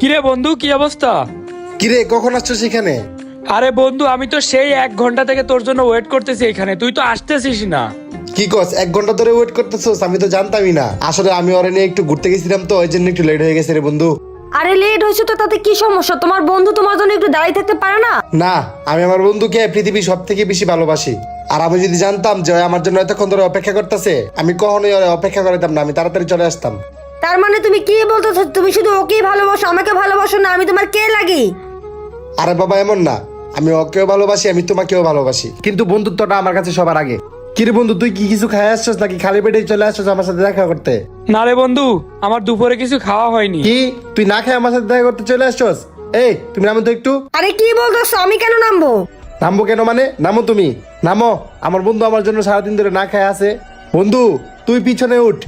কিরে বন্ধু, কি অবস্থা? কিরে কখন আসছো সেখানে? আরে বন্ধু, আমি তো সেই 1 ঘন্টা থেকে তোর জন্য ওয়েট করতেছি এখানে, তুই তো আসতেছিস না। কি কস 1 ঘন্টা ধরে ওয়েট করতেছস? আমি তো জানতামই না। আসলে আমি ওরে নিয়ে একটু ঘুরতে গেছিলাম তো, ওই জন্য একটু লেট হয়ে গেছে রে বন্ধু। আরে লেট হয়েছে তো তাতে কি সমস্যা? তোমার বন্ধু তোমার জন্য একটু দাঁড়িয়ে থাকতে পারে না? না, আমি আমার বন্ধুকে পৃথিবীর সব থেকে বেশি ভালোবাসি। আর আমি যদি জানতাম যে ও আমার জন্য এতক্ষণ ধরে অপেক্ষা করতেছে, আমি কখনোই ওরে অপেক্ষা করতাম না, আমি তাড়াতাড়ি চলে আসতাম। তার মানে তুমি কি বলতেছো? তুমি শুধু ওকেই ভালোবাসো, আমাকে ভালোবাসো না? আমি তোমার কে লাগি? আরে বাবা, এমন না। আমি ওকেও ভালোবাসি, আমি তোমাকেও ভালোবাসি, কিন্তু বন্ধুত্বটা আমার কাছে সবার আগে। কিরে বন্ধু, তুই কি কিছু খাই আসছস নাকি খালি পেটে চলে আসছস আমার সাথে দেখা করতে? না রে বন্ধু, আমার দুপুরে কিছু খাওয়া হয়নি। কি তুই না খাই আমার সাথে দেখা করতে চলে আসছস? এই তুমি নামো তো একটু। আরে কি বলতেছো? আমি কেন নামবো? নামবো কেন মানে? নামো তুমি, নামো। আমার বন্ধু আমার জন্য সারাদিন ধরে না খায় আছে। বন্ধু তুই পিছনে উঠ।